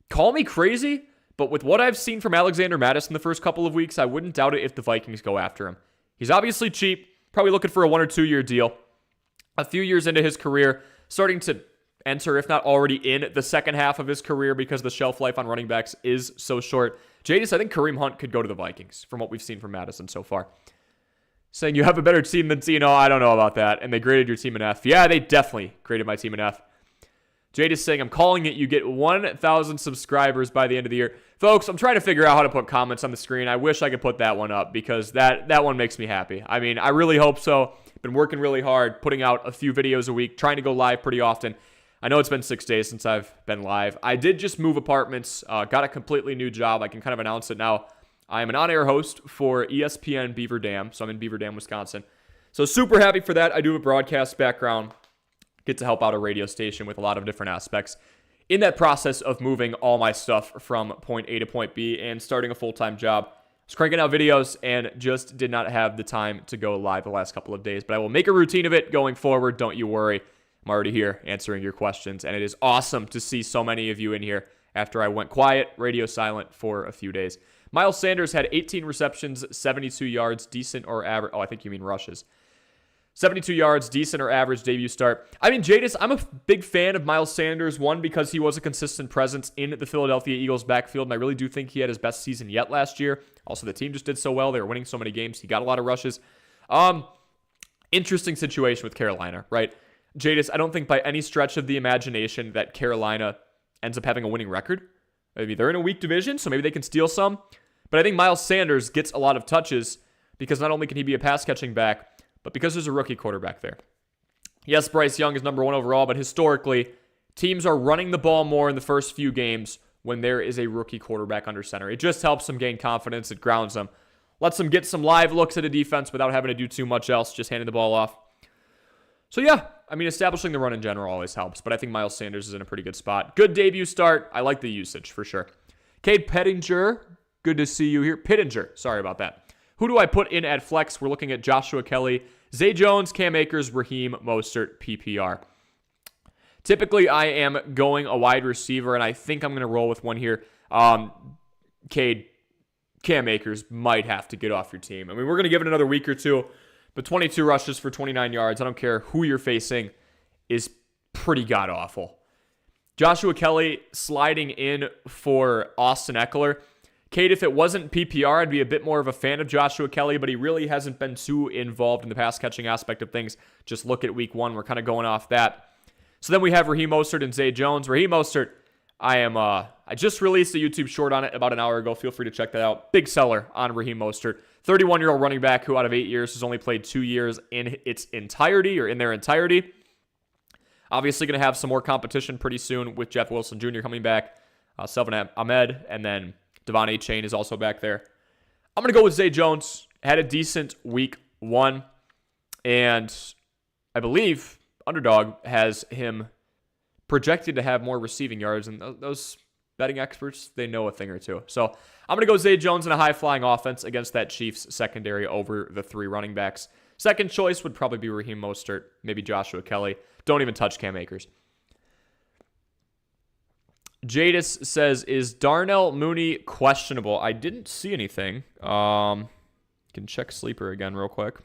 Call me crazy, but with what I've seen from Alexander Mattison the first couple of weeks, I wouldn't doubt it if the Vikings go after him. He's obviously cheap, probably looking for a 1 or 2 year deal. A few years into his career, starting to enter, if not already in the second half of his career because the shelf life on running backs is so short. Jadis, I think Kareem Hunt could go to the Vikings from what we've seen from Madison so far. Saying you have a better team than Tino, I don't know about that. And they graded your team an F. Yeah, they definitely graded my team an F. Jadis saying, I'm calling it. You get 1,000 subscribers by the end of the year. Folks, I'm trying to figure out how to put comments on the screen. I wish I could put that one up because that one makes me happy. I really hope so. Been working really hard, putting out a few videos a week, trying to go live pretty often. I know it's been 6 days since I've been live. I did just move apartments, got a completely new job. I can kind of announce it now. I am an on-air host for ESPN Beaver Dam, so I'm in Beaver Dam, Wisconsin. So super happy for that. I do have a broadcast background. Get to help out a radio station with a lot of different aspects in that process of moving all my stuff from point A to point B and starting a full-time job. I was cranking out videos and just did not have the time to go live the last couple of days, but I will make a routine of it going forward. Don't you worry. I'm already here answering your questions, and it is awesome to see so many of you in here after I went quiet, radio silent for a few days. Miles Sanders had 18 receptions, 72 yards, decent or average. Oh, I think you mean rushes. 72 yards, decent or average debut start. Jadis, I'm a big fan of Miles Sanders. One, because he was a consistent presence in the Philadelphia Eagles backfield, and I really do think he had his best season yet last year. Also, the team just did so well. They were winning so many games. He got a lot of rushes. Interesting situation with Carolina, right? Jadis, I don't think by any stretch of the imagination that Carolina ends up having a winning record. Maybe they're in a weak division, so maybe they can steal some. But I think Miles Sanders gets a lot of touches because not only can he be a pass-catching back, but because there's a rookie quarterback there. Yes, Bryce Young is number 1 overall, but historically, teams are running the ball more in the first few games when there is a rookie quarterback under center. It just helps them gain confidence. It grounds them. Lets them get some live looks at a defense without having to do too much else, just handing the ball off. So yeah, establishing the run in general always helps, but I think Miles Sanders is in a pretty good spot. Good debut start. I like the usage for sure. Cade Pettinger, good to see you here. Pittenger, sorry about that. Who do I put in at flex? We're looking at Joshua Kelly, Zay Jones, Cam Akers, Raheem Mostert, PPR. Typically, I am going a wide receiver, and I think I'm going to roll with one here. Cade, Cam Akers might have to get off your team. I mean, we're going to give it another week or two, but 22 rushes for 29 yards, I don't care who you're facing, is pretty god-awful. Joshua Kelly sliding in for Austin Ekeler. Cade, if it wasn't PPR, I'd be a bit more of a fan of Joshua Kelly, but he really hasn't been too involved in the pass-catching aspect of things. Just look at week 1. We're kind of going off that. So then we have Raheem Mostert and Zay Jones. Raheem Mostert, I just released a YouTube short on it about an hour ago. Feel free to check that out. Big seller on Raheem Mostert. 31-year-old running back who out of 8 years has only played 2 years in their entirety. Obviously going to have some more competition pretty soon with Jeff Wilson Jr. coming back. Salvon Ahmed, and then Devon Achane is also back there. I'm going to go with Zay Jones. Had a decent week 1, and I believe Underdog has him projected to have more receiving yards, and those betting experts, they know a thing or two. So I'm going to go Zay Jones in a high-flying offense against that Chiefs secondary over the 3 running backs. Second choice would probably be Raheem Mostert, maybe Joshua Kelly. Don't even touch Cam Akers. Jadis says, is Darnell Mooney questionable? I didn't see anything. Can check Sleeper again real quick.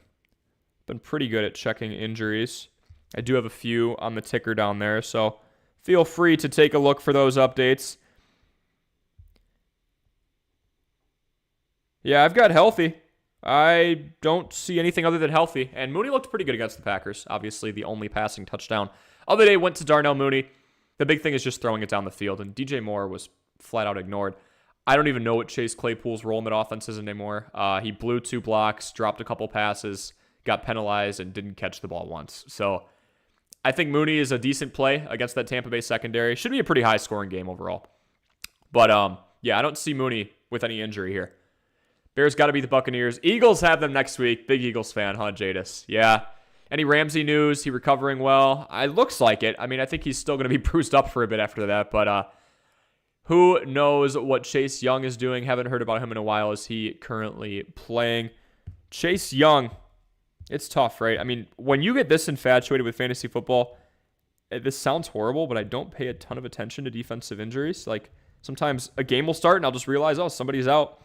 Been pretty good at checking injuries. I do have a few on the ticker down there, so feel free to take a look for those updates. Yeah, I've got healthy. I don't see anything other than healthy. And Mooney looked pretty good against the Packers. Obviously, the only passing touchdown other day went to Darnell Mooney. The big thing is just throwing it down the field, and DJ Moore was flat out ignored. I don't even know what Chase Claypool's role in that offense is anymore. He blew 2 blocks, dropped a couple passes, got penalized, and didn't catch the ball once. So I think Mooney is a decent play against that Tampa Bay secondary. Should be a pretty high-scoring game overall. But, yeah, I don't see Mooney with any injury here. Bears got to beat the Buccaneers. Eagles have them next week. Big Eagles fan, huh, Jadis? Yeah. Any Ramsey news? He recovering well? It looks like it. I mean, I think he's still going to be bruised up for a bit after that. But who knows what Chase Young is doing? Haven't heard about him in a while. Is he currently playing? Chase Young, it's tough, right? I mean, when you get this infatuated with fantasy football, this sounds horrible, but I don't pay a ton of attention to defensive injuries. Like, sometimes a game will start and I'll just realize, oh, somebody's out.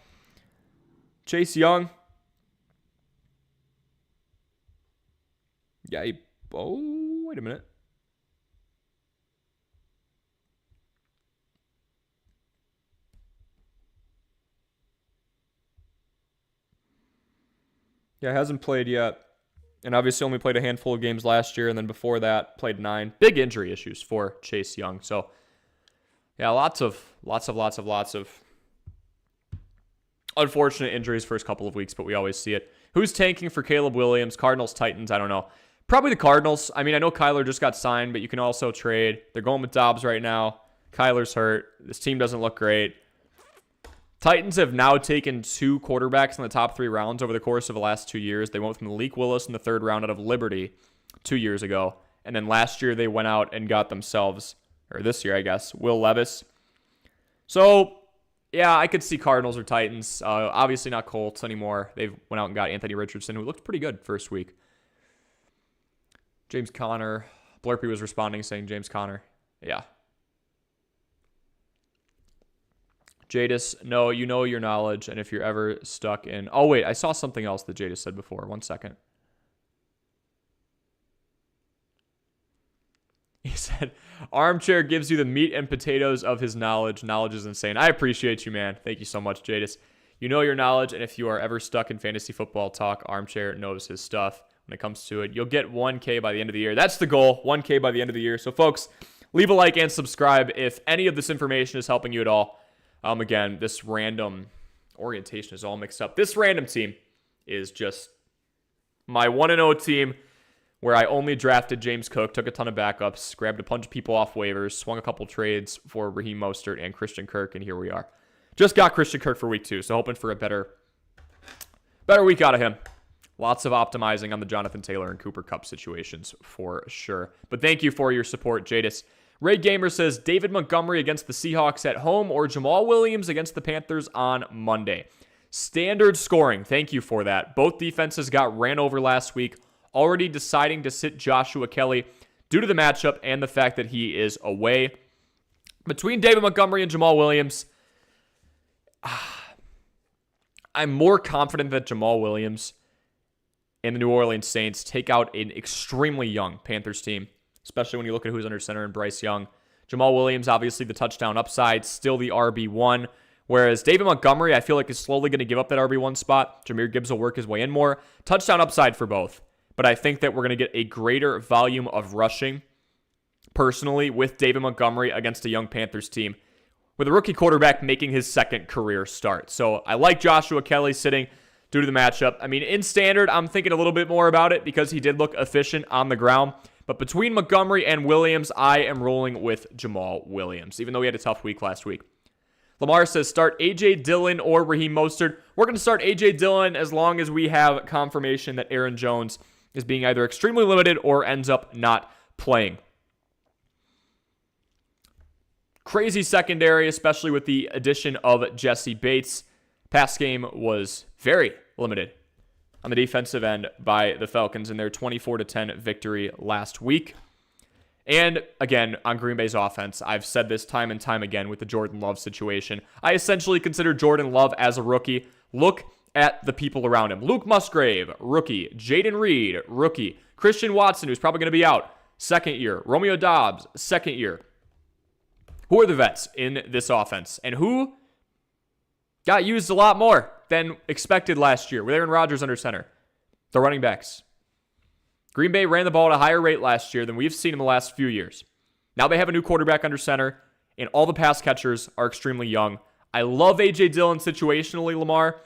Chase Young. Yeah, wait a minute. Yeah, hasn't played yet. And obviously only played a handful of games last year, and then before that, played 9. Big injury issues for Chase Young. So, yeah, lots of unfortunate injuries first couple of weeks, but we always see it. Who's tanking for Caleb Williams? Cardinals, Titans, I don't know. Probably the Cardinals. I mean, I know Kyler just got signed, but you can also trade. They're going with Dobbs right now. Kyler's hurt. This team doesn't look great. Titans have now taken 2 quarterbacks in the top 3 rounds over the course of the last 2 years. They went from Malik Willis in the 3rd round out of Liberty 2 years ago. And then last year they went out and got themselves, or this year I guess, Will Levis. So, yeah, I could see Cardinals or Titans. Obviously not Colts anymore. They went out and got Anthony Richardson, who looked pretty good first week. James Conner. Blurpy was responding saying James Conner. Yeah. Jadis, no, you know your knowledge, and if you're ever stuck in... Oh, wait, I saw something else that Jadis said before. 1 second. He said, Armchair gives you the meat and potatoes of his knowledge. Knowledge is insane. I appreciate you, man. Thank you so much, Jadis. You know your knowledge, and if you are ever stuck in fantasy football talk, Armchair knows his stuff when it comes to it. You'll get 1K by the end of the year. That's the goal, 1K by the end of the year. So, folks, leave a like and subscribe if any of this information is helping you at all. Again, this random orientation is all mixed up. This random team is just my 1-0 team where I only drafted James Cook, took a ton of backups, grabbed a bunch of people off waivers, swung a couple trades for Raheem Mostert and Christian Kirk, and here we are. Just got Christian Kirk for week 2, so hoping for a better week out of him. Lots of optimizing on the Jonathan Taylor and Cooper Kupp situations for sure. But thank you for your support, Jadis. Ray Gamer says, David Montgomery against the Seahawks at home or Jamal Williams against the Panthers on Monday. Standard scoring. Thank you for that. Both defenses got ran over last week. Already deciding to sit Joshua Kelly. due to the matchup and the fact that he is away. Between David Montgomery and Jamaal Williams, I'm more confident that Jamaal Williams and the New Orleans Saints take out an extremely young Panthers team, especially when you look at who's under center and Bryce Young. Jamaal Williams, obviously the touchdown upside, still the RB1, whereas David Montgomery, I feel like is slowly going to give up that RB1 spot. Jahmyr Gibbs will work his way in more. Touchdown upside for both, but I think that we're going to get a greater volume of rushing, personally, with David Montgomery against a young Panthers team, with a rookie quarterback making his second career start. So I like Joshua Kelly sitting due to the matchup. I mean, in standard, I'm thinking a little bit more about it because he did look efficient on the ground. But between Montgomery and Williams, I am rolling with Jamaal Williams, even though he had a tough week last week. Lamar says, start A.J. Dillon or Raheem Mostert. We're going to start A.J. Dillon as long as we have confirmation that Aaron Jones is being either extremely limited or ends up not playing. Crazy secondary, especially with the addition of Jesse Bates. Pass game was very limited on the defensive end by the Falcons in their 24-10 victory last week. And again, on Green Bay's offense, I've said this time and time again with the Jordan Love situation. I essentially consider Jordan Love as a rookie. Look at the people around him. Luke Musgrave, rookie. Jaden Reed, rookie. Christian Watson, who's probably going to be out, second year. Romeo Doubs, second year. Who are the vets in this offense? And who got used a lot more than expected last year with Aaron Rodgers under center? The running backs. Green Bay ran the ball at a higher rate last year than we've seen in the last few years. Now they have a new quarterback under center, and all the pass catchers are extremely young. I love A.J. Dillon situationally, Lamar,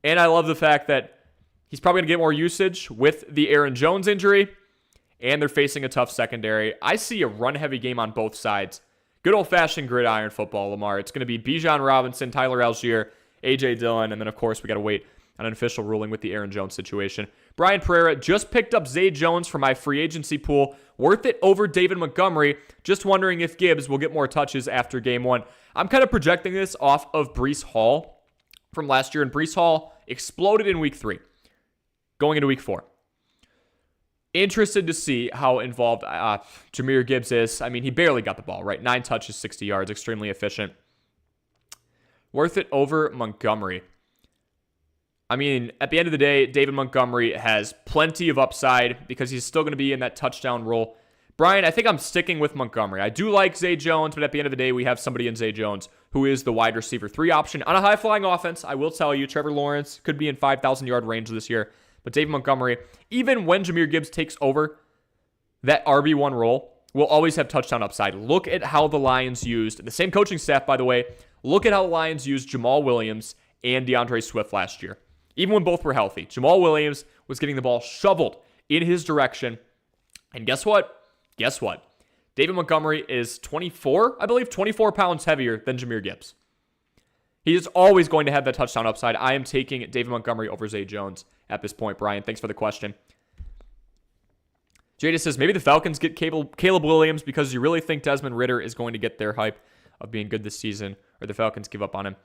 and I love the fact that he's probably going to get more usage with the Aaron Jones injury, and they're facing a tough secondary. I see a run-heavy game on both sides. Good old-fashioned gridiron football, Lamar. It's going to be Bijan Robinson, Tyler Algier, A.J. Dillon, and then, of course, we got to wait on an official ruling with the Aaron Jones situation. Brian Pereira just picked up Zay Jones for my free agency pool. Worth it over David Montgomery. Just wondering if Gibbs will get more touches after game one. I'm kind of projecting this off of Breece Hall from last year, and Breece Hall exploded in week 3, going into week 4. Interested to see how involved Jahmyr Gibbs is. I mean, he barely got the ball, right? 9 touches, 60 yards, extremely efficient. Worth it over Montgomery. I mean, at the end of the day, David Montgomery has plenty of upside because he's still going to be in that touchdown role. Brian, I think I'm sticking with Montgomery. I do like Zay Jones, but at the end of the day, we have somebody in Zay Jones who is the wide receiver 3 option on a high-flying offense. I will tell you, Trevor Lawrence could be in 5,000-yard range this year. But David Montgomery, even when Jahmyr Gibbs takes over that RB1 role, will always have touchdown upside. Look at how the Lions used, the same coaching staff, by the way, look at how the Lions used Jamaal Williams and DeAndre Swift last year. Even when both were healthy, Jamaal Williams was getting the ball shoveled in his direction. And guess what? Guess what? David Montgomery is 24 pounds heavier than Jahmyr Gibbs. He is always going to have that touchdown upside. I am taking David Montgomery over Zay Jones at this point, Brian. Thanks for the question. Jada says, maybe the Falcons get Caleb Williams because you really think Desmond Ridder is going to get their hype of being good this season, or the Falcons give up on him.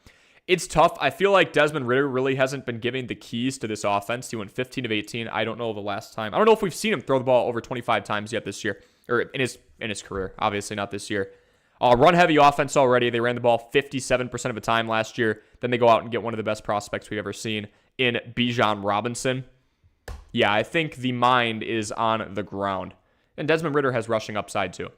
It's tough. I feel like Desmond Ridder really hasn't been giving the keys to this offense. He went 15 of 18. I don't know the last time. I don't know if we've seen him throw the ball over 25 times yet this year, or in his career. Obviously not this year. Run-heavy offense already. They ran the ball 57% of the time last year. Then they go out and get one of the best prospects we've ever seen in Bijan Robinson. Yeah, I think the mind is on the ground. And Desmond Ridder has rushing upside too.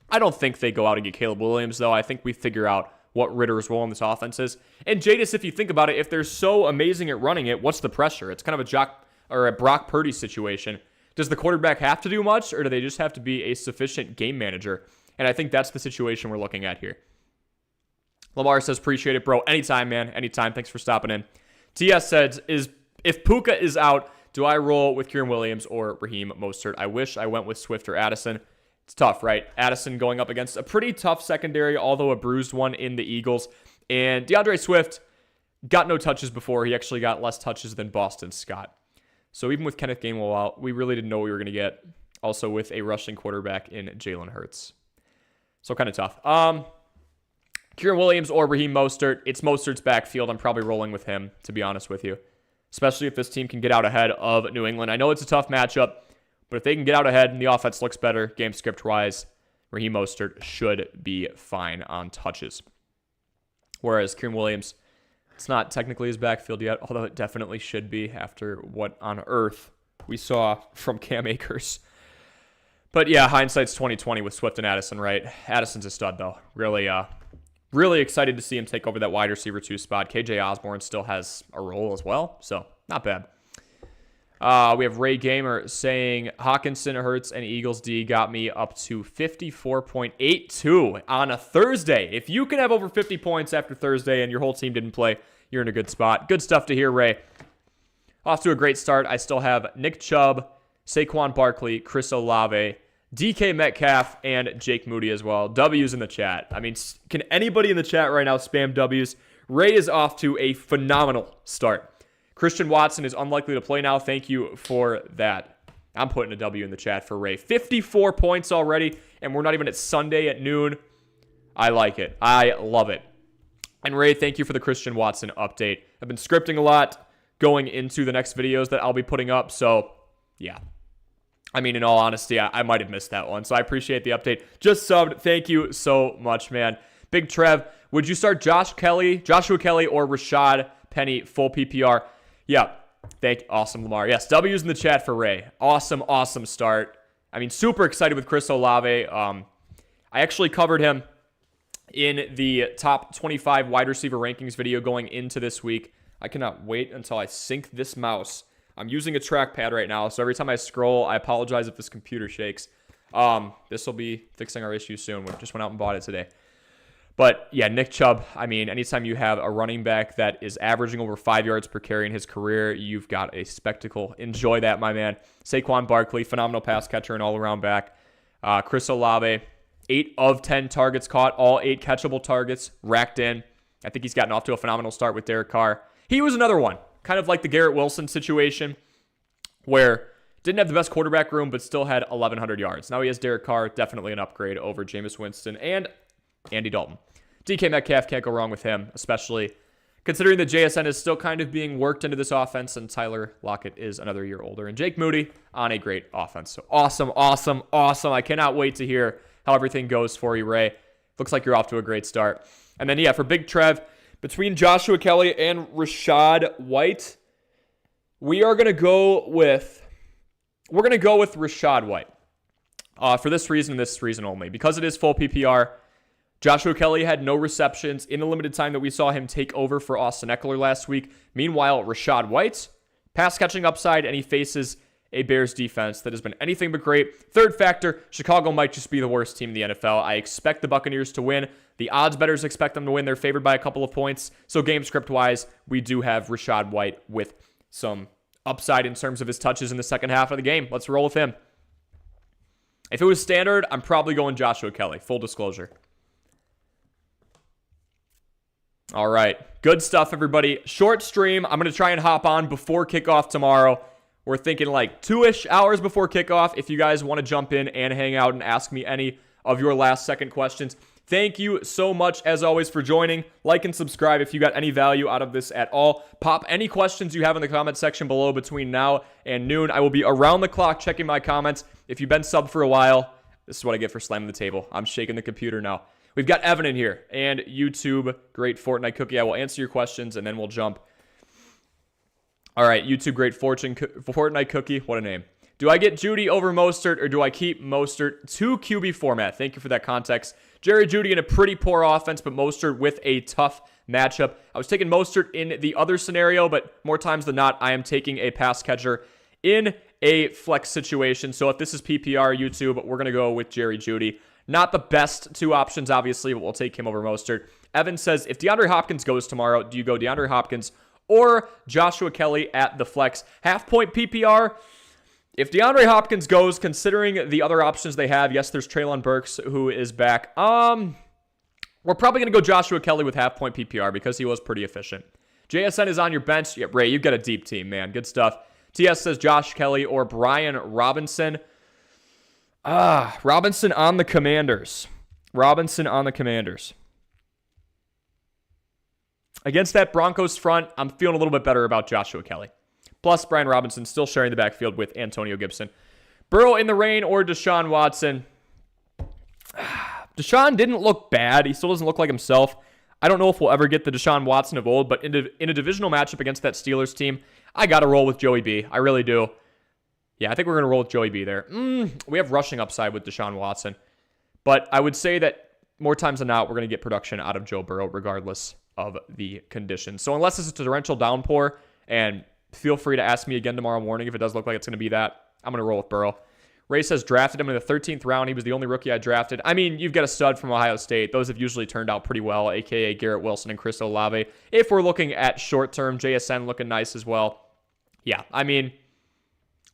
I don't think they go out and get Caleb Williams, though. I think we figure out what Ridder's role in this offense is. And Jadis, if you think about it, if they're so amazing at running it, what's the pressure? It's kind of a Brock Purdy situation. Does the quarterback have to do much, or do they just have to be a sufficient game manager? And I think that's the situation we're looking at here. Lamar says, appreciate it, bro. Anytime, man. Anytime. Thanks for stopping in. TS says, if Puka is out, do I roll with Kieran Williams or Raheem Mostert? I wish I went with Swift or Addison. It's tough, right? Addison going up against a pretty tough secondary, although a bruised one in the Eagles. And DeAndre Swift got no touches before. He actually got less touches than Boston Scott. So even with Kenneth Gainwell out, we really didn't know what we were going to get. Also with a rushing quarterback in Jalen Hurts. So kind of tough. Kieran Williams or Raheem Mostert. It's Mostert's backfield. I'm probably rolling with him, to be honest with you. Especially if this team can get out ahead of New England. I know it's a tough matchup, But if they can get out ahead and the offense looks better, game script-wise, Raheem Mostert should be fine on touches. Whereas Kareem Williams, it's not technically his backfield yet, although it definitely should be after what on earth we saw from Cam Akers. But yeah, hindsight's 2020 with Swift and Addison, right? Addison's a stud, though. Really excited to see him take over that wide receiver 2 spot. KJ Osborne still has a role as well, so not bad. We have Ray Gamer saying, Hawkinson, Hurts, and Eagles D got me up to 54.82 on a Thursday. If you can have over 50 points after Thursday and your whole team didn't play, you're in a good spot. Good stuff to hear, Ray. Off to a great start. I still have Nick Chubb, Saquon Barkley, Chris Olave, DK Metcalf, and Jake Moody as well. W's in the chat. I mean, can anybody in the chat right now spam W's? Ray is off to a phenomenal start. Christian Watson is unlikely to play now. Thank you for that. I'm putting a W in the chat for Ray. 54 points already, and we're not even at Sunday at noon. I like it. I love it. And Ray, thank you for the Christian Watson update. I've been scripting a lot going into the next videos that I'll be putting up, so yeah. I mean, in all honesty, I might have missed that one, so I appreciate the update. Just subbed. Thank you so much, man. Big Trev, would you start Joshua Kelly, or Rashad Penny full PPR? Yeah. Awesome, Lamar. Yes, W's in the chat for Ray. Awesome start. I mean, super excited with Chris Olave. I actually covered him in the top 25 wide receiver rankings video going into this week. I cannot wait until I sync this mouse. I'm using a trackpad right now, so every time I scroll, I apologize if this computer shakes. This will be fixing our issue soon. We just went out and bought it today. But yeah, Nick Chubb, I mean, anytime you have a running back that is averaging over 5 yards per carry in his career, you've got a spectacle. Enjoy that, my man. Saquon Barkley, phenomenal pass catcher and all-around back. Chris Olave, 8 of 10 targets caught, all 8 catchable targets racked in. I think he's gotten off to a phenomenal start with Derek Carr. He was another one, kind of like the Garrett Wilson situation, where didn't have the best quarterback room, but still had 1,100 yards. Now he has Derek Carr, definitely an upgrade over Jameis Winston and Andy Dalton. DK Metcalf, can't go wrong with him, especially considering that JSN is still kind of being worked into this offense, and Tyler Lockett is another year older. And Jake Moody on a great offense. So awesome. I cannot wait to hear how everything goes for you, Ray. Looks like you're off to a great start. And then, yeah, for Big Trev, between Joshua Kelly and Rachaad White, we're going to go with Rachaad White. For this reason only. Because it is full PPR, Joshua Kelly had no receptions in the limited time that we saw him take over for Austin Eckler last week. Meanwhile, Rachaad White, pass catching upside, and he faces a Bears defense that has been anything but great. Third factor, Chicago might just be the worst team in the NFL. I expect the Buccaneers to win. The odds bettors expect them to win. They're favored by a couple of points. So game script-wise, we do have Rachaad White with some upside in terms of his touches in the second half of the game. Let's roll with him. If it was standard, I'm probably going Joshua Kelly. Full disclosure. All right. Good stuff, everybody. Short stream. I'm going to try and hop on before kickoff tomorrow. We're thinking like 2-ish hours before kickoff. If you guys want to jump in and hang out and ask me any of your last-second questions. Thank you so much, as always, for joining. Like and subscribe if you got any value out of this at all. Pop any questions you have in the comment section below between now and noon. I will be around the clock checking my comments. If you've been subbed for a while, this is what I get for slamming the table. I'm shaking the computer now. We've got Evan in here and YouTube, great Fortnite Cookie. I will answer your questions and then we'll jump. All right, YouTube, great Fortnite Cookie. What a name. Do I get Jeudy over Mostert or do I keep Mostert? 2 QB format. Thank you for that context. Jerry Jeudy in a pretty poor offense, but Mostert with a tough matchup. I was taking Mostert in the other scenario, but more times than not, I am taking a pass catcher in a flex situation. So if this is PPR YouTube, we're going to go with Jerry Jeudy. Not the best 2 options, obviously, but we'll take him over Mostert. Evan says, if DeAndre Hopkins goes tomorrow, do you go DeAndre Hopkins or Joshua Kelly at the flex? Half-point PPR. If DeAndre Hopkins goes, considering the other options they have, yes, there's Treylon Burks, who is back. We're probably going to go Joshua Kelly with half-point PPR because he was pretty efficient. JSN is on your bench. Yeah, Ray, you've got a deep team, man. Good stuff. TS says Josh Kelly or Brian Robinson. Robinson on the Commanders. Against that Broncos front, I'm feeling a little bit better about Joshua Kelly. Plus, Brian Robinson still sharing the backfield with Antonio Gibson. Burrow in the rain or Deshaun Watson? Deshaun didn't look bad. He still doesn't look like himself. I don't know if we'll ever get the Deshaun Watson of old, but in a divisional matchup against that Steelers team, I got to roll with Joey B. I really do. Yeah, I think we're going to roll with Joey B there. We have rushing upside with Deshaun Watson. But I would say that more times than not, we're going to get production out of Joe Burrow regardless of the conditions. So unless it's a torrential downpour, and feel free to ask me again tomorrow morning if it does look like it's going to be that, I'm going to roll with Burrow. Ray says drafted him in the 13th round. He was the only rookie I drafted. I mean, you've got a stud from Ohio State. Those have usually turned out pretty well, a.k.a. Garrett Wilson and Chris Olave. If we're looking at short-term, JSN looking nice as well. Yeah, I mean,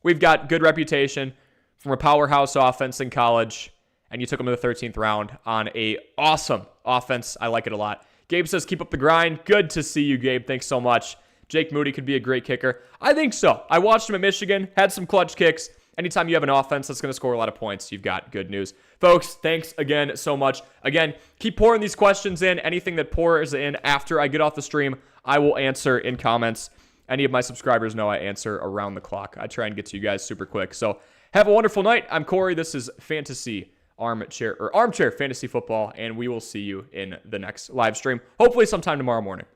we've got good reputation from a powerhouse offense in college, and you took him in the 13th round on a awesome offense. I like it a lot. Gabe says, keep up the grind. Good to see you, Gabe. Thanks so much. Jake Moody could be a great kicker. I think so. I watched him at Michigan, had some clutch kicks. Anytime you have an offense that's going to score a lot of points, you've got good news. Folks, thanks again so much. Again, keep pouring these questions in. Anything that pours in after I get off the stream, I will answer in comments. Any of my subscribers know I answer around the clock. I try and get to you guys super quick. So have a wonderful night. I'm Corey. This is Armchair Fantasy Football, and we will see you in the next live stream, hopefully sometime tomorrow morning.